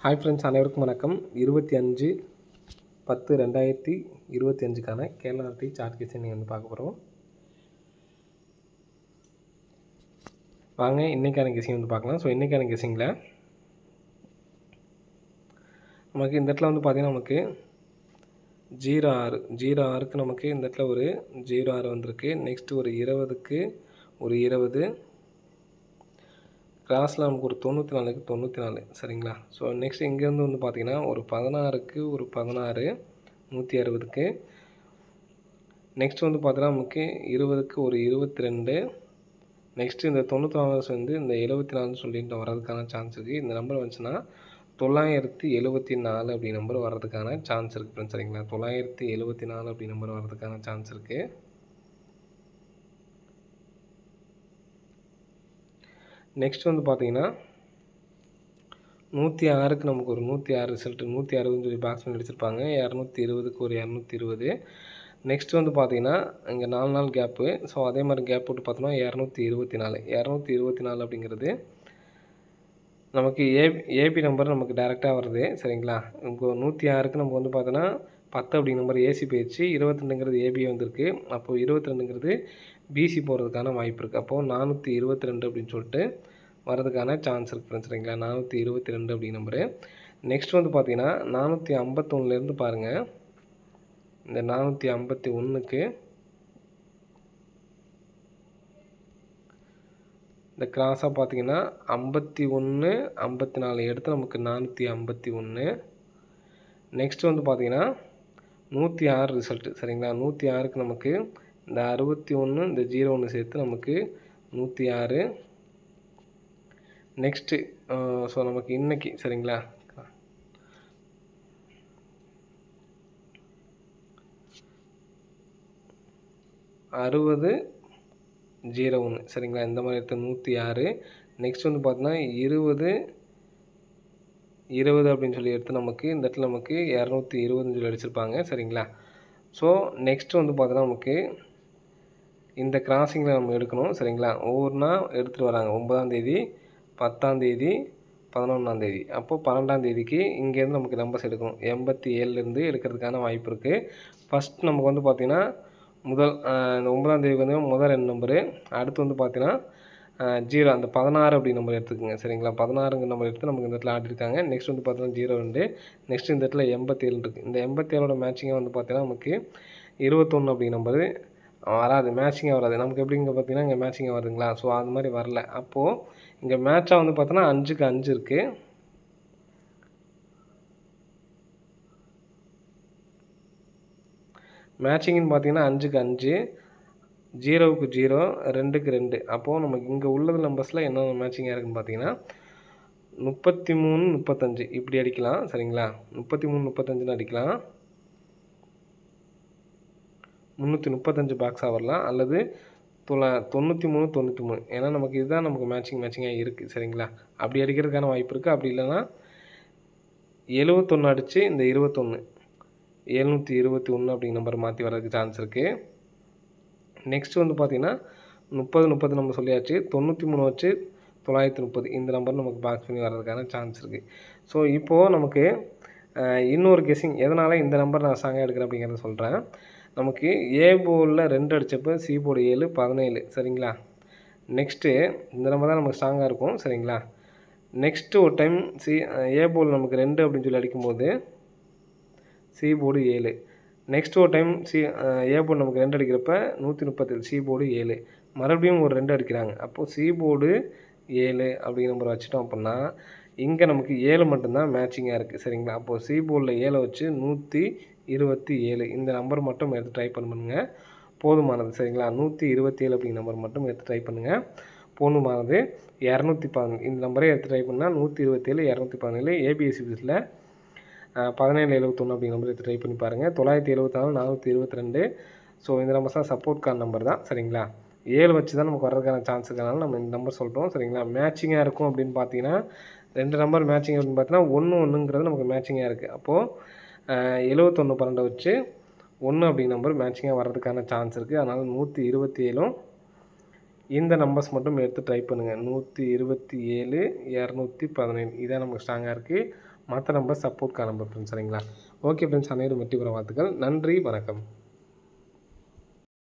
Hi friends, அனைவருக்கும் வணக்கம். 25/10/2025க்கான Kerala lottery chart case நீங்கள் பார்க்க போகிறோம். வாங்க இன்றைக்கான கெஸிங் பார்க்கலாம். ஸோ இன்றைக்கான கெஸிங்கில் நமக்கு இந்த இடத்துல பார்த்திங்கன்னா நமக்கு 06 நமக்கு இந்த இடத்துல ஒரு 06 வந்திருக்கு. நெக்ஸ்ட்டு ஒரு 20க்கு ஒரு 20, கிராஸில் நமக்கு ஒரு 94க்கு 94, சரிங்களா. ஸோ நெக்ஸ்ட் இங்கேருந்து பார்த்திங்கன்னா ஒரு 16க்கு ஒரு 16, 160க்கு. நெக்ஸ்ட் பார்த்தீங்கன்னா நமக்கு 20க்கு ஒரு 22. நெக்ஸ்ட்டு இந்த 94 இந்த 74 சொல்லிட்டு வர்றதுக்கான சான்ஸ் இருக்குது. இந்த நம்பர் வந்துச்சுன்னா 974 அப்படி நம்பர் வர்றதுக்கான சான்ஸ் இருக்குது ஃப்ரெண்ட்ஸ், சரிங்களா. 974 அப்படி நம்பர் வர்றதுக்கான சான்ஸ் இருக்குது. நெக்ஸ்ட் பார்த்தீங்கன்னா 106க்கு நமக்கு ஒரு 106 ரிசல்ட்டு 160 சொல்லி பாக்ஸ் பண்ணி அடிச்சிருப்பாங்க. 220க்கு ஒரு 220. நெக்ஸ்ட் பார்த்தீங்கன்னா இங்கே 4 நாள் கேப்பு. ஸோ அதே மாதிரி கேப் போட்டு பார்த்தோம்னா 224 அப்படிங்கிறது நமக்கு ஏபி நம்பர் நமக்கு டேரெக்டாக வருது, சரிங்களா. இப்போ 106க்கு நம்ம பார்த்தோன்னா 10 அப்படி நம்பர் ஏசி போயிடுச்சு. 22ங்கிறது ஏபி வந்திருக்கு. அப்போது 22ங்கிறது பிசி போகிறதுக்கான வாய்ப்பு இருக்குது. அப்போது 422 அப்படின்னு சொல்லிட்டு வரதுக்கான சான்ஸ் இருக்குது ஃப்ரெண்ட்ஸ், சரிங்களா. 422 அப்படி நம்பரு. நெக்ஸ்ட் பார்த்தீங்கன்னா 451லேருந்து பாருங்கள். இந்த 451க்கு இந்த கிராஸாக பார்த்தீங்கன்னா 51, 54 எடுத்து நமக்கு 451. நெக்ஸ்ட் பார்த்தீங்கன்னா 106 ரிசல்ட்டு, சரிங்களா. 106க்கு நமக்கு இந்த 61 இந்த 01 சேர்த்து நமக்கு 106. நெக்ஸ்ட்டு ஸோ நமக்கு இன்றைக்கி, சரிங்களா, 60/01, சரிங்களா. இந்த மாதிரி எடுத்து 106. நெக்ஸ்ட் பார்த்தீங்கன்னா 20 அப்படின்னு சொல்லி எடுத்து நமக்கு இந்த இடத்துல நமக்கு 220 சொல்லி அடிச்சிருப்பாங்க, சரிங்களா. ஸோ நெக்ஸ்ட் பார்த்தீங்கன்னா நமக்கு இந்த கிராசிங்கில் நம்ம எடுக்கணும், சரிங்களா. ஒவ்வொன்றா எடுத்துகிட்டு வராங்க. 9ஆம் தேதி, 10ஆம் தேதி, 11ஆம் தேதி. அப்போது 12ஆம் தேதிக்கு இங்கேருந்து நமக்கு நம்பர்ஸ் எடுக்கணும். 87லேருந்து எடுக்கிறதுக்கான வாய்ப்பு இருக்குது. ஃபஸ்ட் நமக்கு பார்த்திங்கன்னா முதல் இந்த 9ஆம் தேதிக்கு முதல் 2 நம்பரு. அடுத்து பார்த்திங்கன்னா 0 அந்த 16 அப்படி நம்பர் எடுத்துக்கோங்க, சரிங்களா. 16ங்க நம்பர் எடுத்து நமக்கு இந்த இடத்துல ஆடிருக்காங்க. நெக்ஸ்ட் பார்த்தீங்கன்னா 02. நெக்ஸ்ட் இந்த இடத்துல 87 இருக்குது. இந்த 87ஓட மேட்சிங்காக பார்த்தீங்கன்னா நமக்கு 21 அப்படி நம்பரு வராது, மேட்சிங்காக வராது. நமக்கு எப்படிங்க பார்த்தீங்கன்னா இங்கே மேட்சிங்காக வருதுங்களா. ஸோ அது மாதிரி வரல. அப்போது இங்கே மேட்சாக பார்த்தோன்னா 5க்கு 5 இருக்குது. மேட்சிங்னு பார்த்தீங்கன்னா 5க்கு 5, 0க்கு 0, 2க்கு 2. அப்போது நமக்கு இங்கே உள்ளது நம்பர்ஸில் என்னென்ன மேட்சிங்காக இருக்குதுன்னு பார்த்தீங்கன்னா 33, 35 இப்படி அடிக்கலாம், சரிங்களா. 33, 35ன்னு அடிக்கலாம். 335 பாக்ஸாக வரலாம், அல்லது 93, 93. ஏன்னா நமக்கு இதுதான் நமக்கு மேட்சிங்காக இருக்குது, சரிங்களா. அப்படி அடிக்கிறதுக்கான வாய்ப்பு இருக்குது. அப்படி இல்லைன்னா 71 அடித்து இந்த 21 721 அப்படிங்கிற நம்பர் மாற்றி வர்றதுக்கு சான்ஸ் இருக்குது. நெக்ஸ்ட் பார்த்திங்கன்னா 30 நம்ம சொல்லியாச்சு. 93 வச்சு 930 இந்த நம்பர் நமக்கு பாக்ஸ் பண்ணி வர்றதுக்கான சான்ஸ் இருக்குது. ஸோ இப்போது நமக்கு இன்னொரு கெஸிங் எதனால் இந்த நம்பர் நான் ஸ்ட்ராங்காக எடுக்கிறேன் அப்படிங்கிறத சொல்கிறேன். நமக்கு ஏ போர்டில் 2 அடித்தப்போ சி போர்டு 7, 17, சரிங்களா. நெக்ஸ்ட்டு இந்த நம்பர் தான் நமக்கு ஸ்ட்ராங்காக இருக்கும், சரிங்களா. நெக்ஸ்ட்டு ஒரு டைம் ஏ போர்டில் நமக்கு 2 அப்படின்னு சொல்லி அடிக்கும்போது சி போர்டு 7. நெக்ஸ்ட் ஒரு டைம் ஏ போர்டு நமக்கு 2 அடிக்கிறப்ப 137, சி போர்டு 7. மறுபடியும் ஒரு 2 அடிக்கிறாங்க. அப்போது சி போர்டு 7 அப்படிங்கிற நம்பர் வச்சுட்டோம் அப்படின்னா இங்கே நமக்கு 7 மட்டும்தான் மேட்சிங்காக இருக்குது, சரிங்களா. அப்போது சி போர்டில் 7 வச்சு 127 இந்த நம்பர் மட்டும் எடுத்து ட்ரை பண்ணுங்க, போதுமானது, சரிங்களா. 127 அப்படிங்கிற நம்பர் மட்டும் எடுத்து ட்ரை பண்ணுங்கள், போதுமானது. 217 இந்த நம்பரே எடுத்து ட்ரை பண்ணால் 127, 217 ஏபிஎஸ்சிபிஎஸில் 1771 அப்படிங்கிற நம்பர் எடுத்து ட்ரை பண்ணி பாருங்கள். 974, 422. ஸோ இந்த நம்பர்ஸ் தான் சப்போர்ட் கார்டு நம்பர் தான், சரிங்களா. 7 வச்சு தான் நமக்கு வர்றதுக்கான சான்ஸ் இருக்கிறனால நம்ம இந்த நம்பர் சொல்கிறோம், சரிங்களா. மேட்சிங்காக இருக்கும் அப்படின்னு பார்த்தீங்கன்னா 2 நம்பர் மேட்சிங் அப்படின்னு பார்த்தீங்கன்னா 1 நமக்கு மேட்சிங்காக இருக்குது. அப்போது 71 12 வச்சு 1 அப்படிங்கிற நம்பர் மேட்சிங்காக வர்றதுக்கான சான்ஸ் இருக்குது. அதனால் 127ம் இந்த நம்பர்ஸ் மட்டும் எடுத்து ட்ரை பண்ணுங்கள். 127, 217 இதான் நமக்கு ஸ்ட்ராங்காக இருக்குது. மற்ற நம்பர் சப்போர்ட்கான நம்பர் ஃப்ரெண்ட்ஸ். சரிங்களா? ஓகே ஃப்ரெண்ட்ஸ், அனைவரும் வெற்றி பெற வாழ்த்துக்கள். நன்றி, வணக்கம்.